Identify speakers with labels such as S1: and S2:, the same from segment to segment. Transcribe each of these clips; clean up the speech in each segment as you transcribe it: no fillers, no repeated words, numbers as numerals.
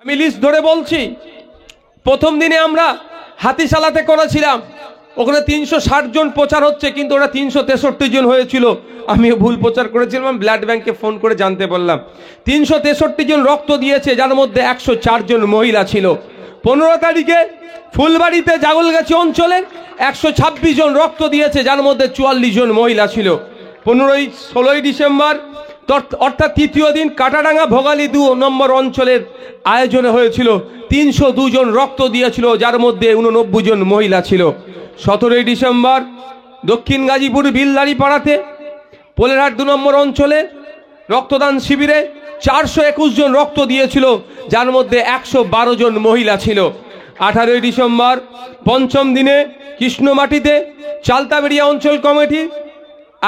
S1: আমি লিস্ট ধরে বলছি। প্রথম দিনে আমরা হাতিশালাতে করেছিলাম, ওখানে 360 জন প্রচার হচ্ছে, কিন্তু ওরা 363 জন হয়েছিল। আমিও ভুল প্রচার করেছিলাম, ব্লাড ব্যাংকে ফোন করে জানতে পারলাম 363 জন রক্ত দিয়েছে, যার মধ্যে 104 জন মহিলা ছিল। 15 তারিখে ফুলবাড়িতে জাগলগাছি অঞ্চলে 126 জন রক্ত দিয়েছে, যার মধ্যে 44 জন মহিলা ছিল। 16ই ডিসেম্বর অর্থাৎ তৃতীয় দিন কাটাডাঙ্গা ভোগালী 2 নম্বর অঞ্চলের আয়োজনে হয়েছিল, 302 জন রক্ত দিয়েছিল, যার মধ্যে 89 জন মহিলা ছিল। 17ই ডিসেম্বর দক্ষিণ গাজীপুর বিলদারি পাড়াতে পোলেরহাট 2 নম্বর অঞ্চলে রক্তদান শিবিরে 421 জন রক্ত দিয়েছিল, যার মধ্যে 112 জন মহিলা ছিল। 18ই ডিসেম্বর পঞ্চম দিনে কৃষ্ণমাটিতে চালতাবেড়িয়া অঞ্চল কমিটি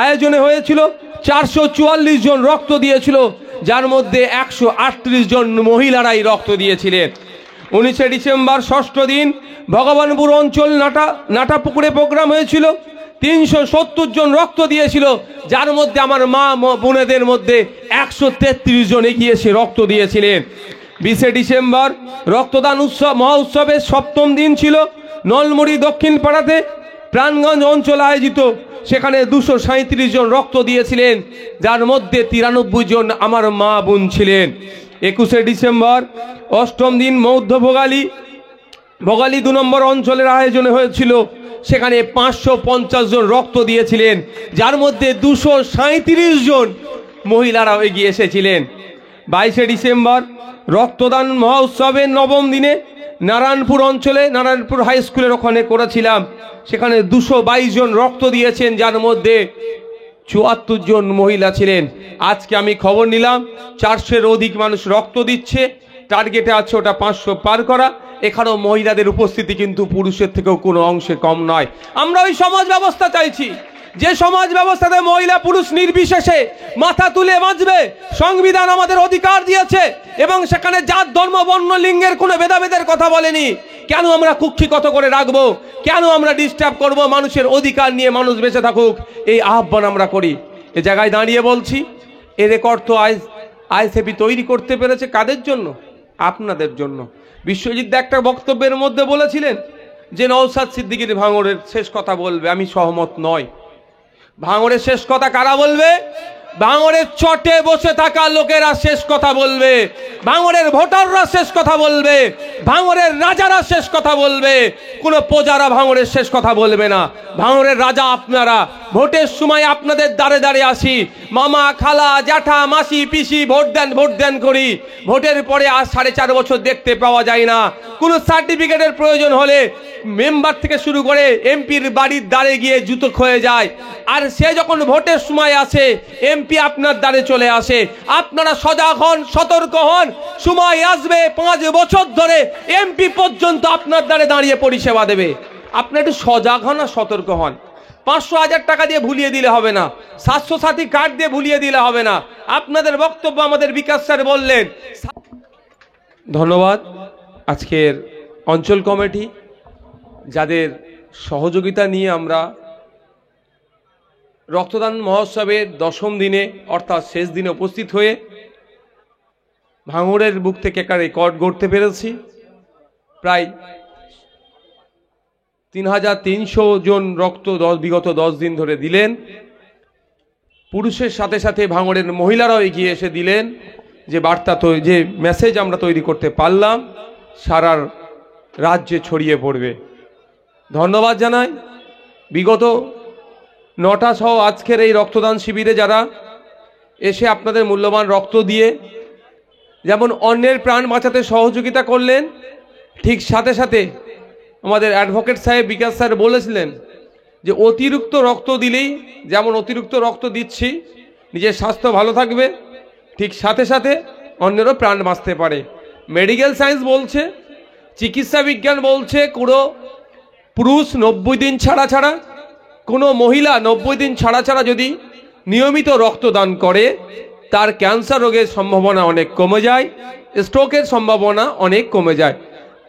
S1: আয়োজনে হয়েছিল, 444 জন রক্ত দিয়েছিল, যার মধ্যে 138 জন মহিলারাই রক্ত দিয়েছিলেন। 19শে ডিসেম্বর ষষ্ঠ দিন ভগবানপুর অঞ্চল নাটাপুকুরে প্রোগ্রাম হয়েছিল, 370 জন রক্ত দিয়েছিল, যার মধ্যে আমার মা বোনেদের মধ্যে 133 জন এগিয়ে এসে রক্ত দিয়েছিলেন। 20শে ডিসেম্বর রক্তদান মহা উৎসবের সপ্তম দিন ছিল, নলমুড়ি দক্ষিণ পাড়াতে প্রাণগঞ্জ অঞ্চল আয়োজিত, সেখানে 237 জন রক্ত দিয়েছিলেন, যার মধ্যে 93 জন আমার মা বোন ছিলেন। 21শে ডিসেম্বর অষ্টম দিন মধ্য ভোগালী 2 নম্বর অঞ্চলের আয়োজনে হয়েছিল, সেখানে 550 জন রক্ত দিয়েছিলেন, যার মধ্যে 237 জন মহিলারাও এগিয়ে এসেছিলেন। 22শে ডিসেম্বর রক্তদান মহা উৎসবের নবম দিনে নারায়ণপুর অঞ্চলে নারায়ণপুর হাই স্কুলের ওখানে করেছিলাম, সেখানে 222 জন রক্ত দিয়েছেন, যার মধ্যে 74 জন মহিলা ছিলেন। আজকে আমি খবর নিলাম 400-এর অধিক মানুষ রক্ত দিচ্ছে, টার্গেটে আছে ওটা 500 পার করা। এখানেও মহিলাদের উপস্থিতি কিন্তু পুরুষের থেকেও কোনো অংশে কম নয়। আমরা ওই সমাজ ব্যবস্থা চাইছি, যে সমাজ ব্যবস্থাতে মহিলা পুরুষ নির্বিশেষে মাথা তুলে বাঁচবে। সংবিধান আমাদের অধিকার দিয়েছে এবং সেখানে জাত ধর্ম বর্ণ লিঙ্গের কোনো ভেদাভেদের কথা বলেনি। কেন আমরা কুক্ষিগত করে রাখবো? কেন আমরা ডিস্টার্ব করব? মানুষের অধিকার নিয়ে মানুষ বেঁচে থাকুক, এই আহ্বান আমরা করি। এ জায়গায় দাঁড়িয়ে বলছি, এ রেকর্ড তো আইএসএফি তৈরি করতে পেরেছে কাদের জন্য? আপনাদের জন্য। বিশ্বজিৎ দা একটা বক্তব্যের মধ্যে বলেছিলেন যে নওশাদ সিদ্দিকীর ভাঙড়ের শেষ কথা বলবে, আমি সহমত নয়। ভাঙড়ের শেষ কথা কারা বলবে? ভাঙড়ের চটে বসে থাকা লোকেরা শেষ কথা বলবে, ভাঙড়ের ভোটাররা শেষ কথা বলবে, ভাঙড়ের রাজারা শেষ কথা বলবে, কোনো প্রজারা ভাঙড়ের শেষ কথা বলবে না। ভাঙড়ের রাজা আপনারা। ভোটের সময় আপনাদের দাঁড়ে দাঁড়িয়ে আসি, মামা খালা জ্যাঠা মাসি পিসি ভোট দেন করি। ভোটের পরে আজ 4.5 বছর দেখতে পাওয়া যায় না। কোনো সার্টিফিকেটের প্রয়োজন হলে মেম্বার থেকে শুরু করে এমপির বাড়ির দ্বারে গিয়ে জুতো ক্ষয়ে যায়, আর সে যখন ভোটের সময় আসে এমপি আপনার দ্বারে চলে আসে। আপনারা সজাগ হন, সতর্ক হন, সময় আসবে 5 বছর ধরে এমপি পর্যন্ত আপনার দ্বারে দাঁড়িয়ে পরিষেবা দেবে। আপনি একটু সজাগ হন আর সতর্ক হন। 500,000 টাকা দিয়ে ভুলিয়ে দিলে হবে না, স্বাস্থ্যসাথী কার্ড দিয়ে ভুলিয়ে দিলে হবে না। আপনাদের বক্তব্য আমাদের বিকাশ স্যার বললেন। ধন্যবাদ আজকের অঞ্চল কমিটি, যাদের সহযোগিতা নিয়ে আমরা রক্তদান মহোৎসবের 10ম দিনে অর্থাৎ শেষ দিনে উপস্থিত হয়ে ভাঙড়ের বুক থেকে একটা রেকর্ড গড়তে পেরেছি। প্রায় 3300 জন রক্ত বিগত 10 দিন ধরে দিলেন। পুরুষের সাথে সাথে ভাঙড়ের মহিলারাও এগিয়ে এসে দিলেন। যে বার্তা যে মেসেজ আমরা তৈরি করতে পারলাম সারা রাজ্যে ছড়িয়ে পড়বে। ধন্যবাদ জানাই বিগত 9টা সহ আজকের এই রক্তদান শিবিরে যারা এসে আপনাদের মূল্যবান রক্ত দিয়ে যেমন অন্যের প্রাণ বাঁচাতে সহযোগিতা করলেন, ঠিক সাথে সাথে আমাদের অ্যাডভোকেট সাহেব বিকাশ স্যার বলেছিলেন যে অতিরিক্ত রক্ত দিলেই, যেমন অতিরিক্ত রক্ত দিচ্ছি নিজের স্বাস্থ্য ভালো থাকবে, ঠিক সাথে সাথে অন্যেরও প্রাণ বাঁচতে পারে। মেডিকেল সায়েন্স বলছে, চিকিৎসা বিজ্ঞান বলছে, কোনো পুরুষ 90 দিন ছাড়া কোনো মহিলা 90 দিন ছাড়া যদি নিয়মিত রক্তদান করে তার ক্যান্সার রোগের সম্ভাবনা অনেক কমে যায়, স্ট্রোকের সম্ভাবনা অনেক কমে যায়।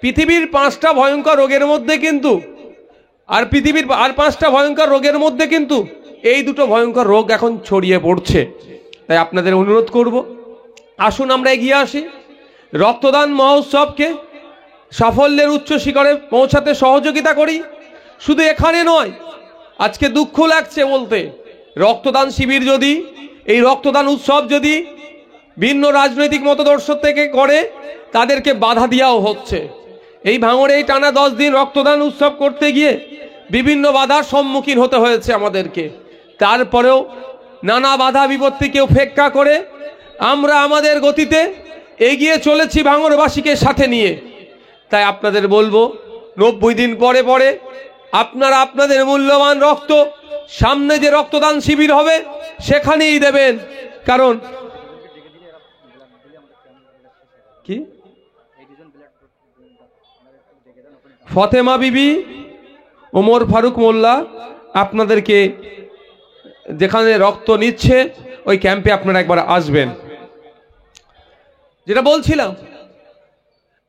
S1: পৃথিবীর 5টা ভয়ঙ্কর রোগের মধ্যে কিন্তু পৃথিবীর 5টা ভয়ঙ্কর রোগের মধ্যে কিন্তু এই 2টো ভয়ঙ্কর রোগ এখন ছড়িয়ে পড়ছে। তাই আপনাদের অনুরোধ করব, আসুন আমরা এগিয়ে আসি। রক্তদান মহোৎসবকে সাফল্যের উচ্চ শিখরে পৌঁছাতে সহযোগিতা করি। শুধু এখানে নয়, আজকে দুঃখ লাগছে বলতে, রক্তদান শিবির যদি, এই রক্তদান উৎসব যদি ভিন্ন রাজনৈতিক মতাদর্শ থেকে করে, তাদেরকে বাধা দেওয়াও হচ্ছে। এই ভাঙড়ে এই টানা 10 দিন রক্তদান উৎসব করতে গিয়ে বিভিন্ন বাধার সম্মুখীন হতে হয়েছে আমাদেরকে। তারপরেও নানা বাধা বিপত্তিকে উপেক্ষা করে আমরা আমাদের গতিতে এগিয়ে চলেছি ভাঙড়বাসীকে সাথে নিয়ে। তাই আপনাদের বলবো, 90 দিন পরে পরে আপনারা আপনাদের মূল্যবান রক্ত সামনে যে রক্তদান শিবির হবে সেখানেই দেবেন। কারণ কি ফতেমা বিবি, ওমর ফারুক মোল্লা আপনাদেরকে যেখানে রক্ত নিচ্ছে ওই ক্যাম্পে আপনারা একবার আসবেন। যেটা বলছিলাম,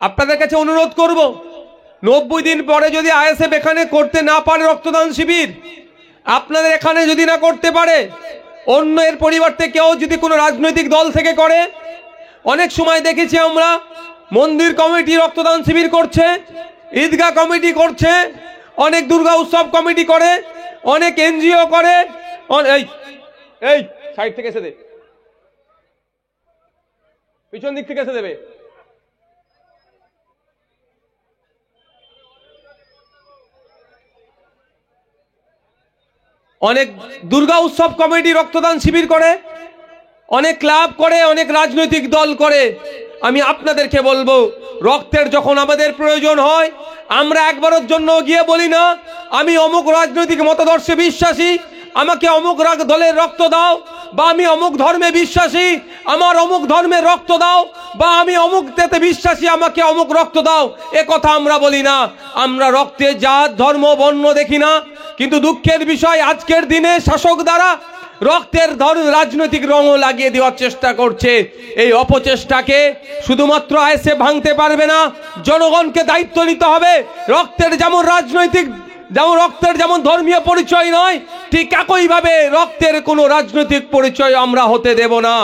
S1: আপনাদের কাছে অনুরোধ করব, 90 দিন পরে যদি আইএসএফ এখানে করতে না পারে রক্তদান শিবির, আপনাদের এখানে যদি না করতে পারে, অন্য এর পরিবর্তে কেউ যদি কোনো রাজনৈতিক দল থেকে করে, অনেক সময় দেখেছি আমরা মন্দির কমিটি রক্তদান শিবির করছে, ঈদগাহ কমিটি করছে, অনেক দুর্গা উৎসব কমিটি করে, অনেক এনজিও করে। এই সাইড থেকে এসে দে, পিছন দিক থেকে এসে দেবে। অনেক দুর্গা উৎসব কমিটি রক্তদান শিবির করে, অনেক ক্লাব করে, অনেক রাজনৈতিক দল করে। আমি আপনাদেরকে বলবো, রক্তের যখন আমাদের প্রয়োজন হয়, আমরা একবারের জন্য গিয়ে বলি না আমি অমুক রাজনৈতিক মতাদর্শে বিশ্বাসী, আমাকে অমুক দলের রক্ত দাও, বা আমি অমুক ধর্মে বিশ্বাসী, আমার অমুক ধর্মের রক্ত দাও, বা আমি অমুক তেতে বিশ্বাসী, আমাকে অমুক রক্ত দাও। এ কথা আমরা বলি না। আমরা রক্তে জাত ধর্ম বর্ণ দেখি না। কিন্তু দুঃখের বিষয়, আজকের দিনে শাসক দ্বারা রক্তের রাজনৈতিক রঙও লাগিয়ে দেওয়ার চেষ্টা করছে। এই অপচেষ্টাকে শুধুমাত্র আইএসএফ ভাঙতে পারবে না, জনগণকে দায়িত্ব নিতে হবে। রক্তের যেমন ধর্মীয় পরিচয় নয়, ঠিক একইভাবে রক্তের কোনো রাজনৈতিক পরিচয় আমরা হতে দেব না।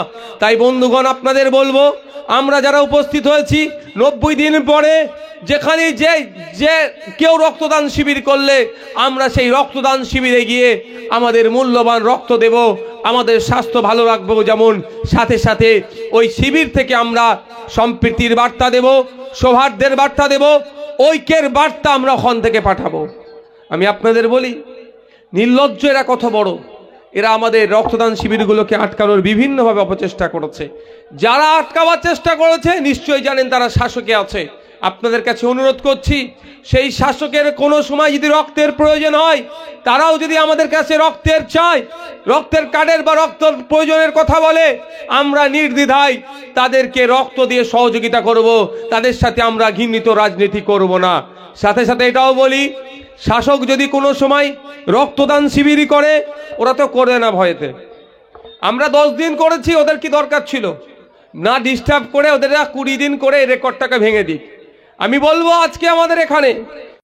S1: তাই বন্ধুগণ, আপনাদের বলবো, আমরা যারা উপস্থিত হয়েছি 90 দিন পরে যেখানে যে কেউ রক্তদান শিবির করলে, আমরা সেই রক্তদান শিবিরে গিয়ে আমাদের মূল্যবান রক্ত দেব, আমাদের স্বাস্থ্য ভালো রাখবো। যেমন সাথে সাথে ওই শিবির থেকে আমরা সম্প্রীতির বার্তা দেব, সৌহার্দ্যের বার্তা দেব, ঐক্যের বার্তা আমরা ওখান থেকে পাঠাবো। আমি আপনাদের বলি, নির্লজ্জ এরা কত বড়, এরা আমাদের রক্তদান শিবিরগুলোকে আটকানোর বিভিন্নভাবে অপচেষ্টা করেছে। যারা আটকাবার চেষ্টা করেছে নিশ্চয়ই জানেন তারা শাসকে আছে। আপনাদের কাছে অনুরোধ করছি, সেই শাসকের কোনো সময় যদি রক্তের প্রয়োজন হয়, তারাও যদি আমাদের কাছে রক্তের চায়, রক্তের কার্ডের বা রক্ত প্রয়োজনের কথা বলে, আমরা নির্দ্বিধায় তাদেরকে রক্ত দিয়ে সহযোগিতা করব। তাদের সাথে আমরা ঘৃণিত রাজনীতি করব না। সাথে সাথে এটাও বলি, শাসক যদি কোনো সময় রক্তদান শিবিরই করে, ওরা তো করে না ভয়েতে। আমরা 10 দিন করেছি, ওদের কি দরকার ছিল? না ডিস্টার্ব করে ওদের 20 দিন করে রেকর্ডটাকে ভেঙে দিক। আমি বলবো, আজকে আমাদের এখানে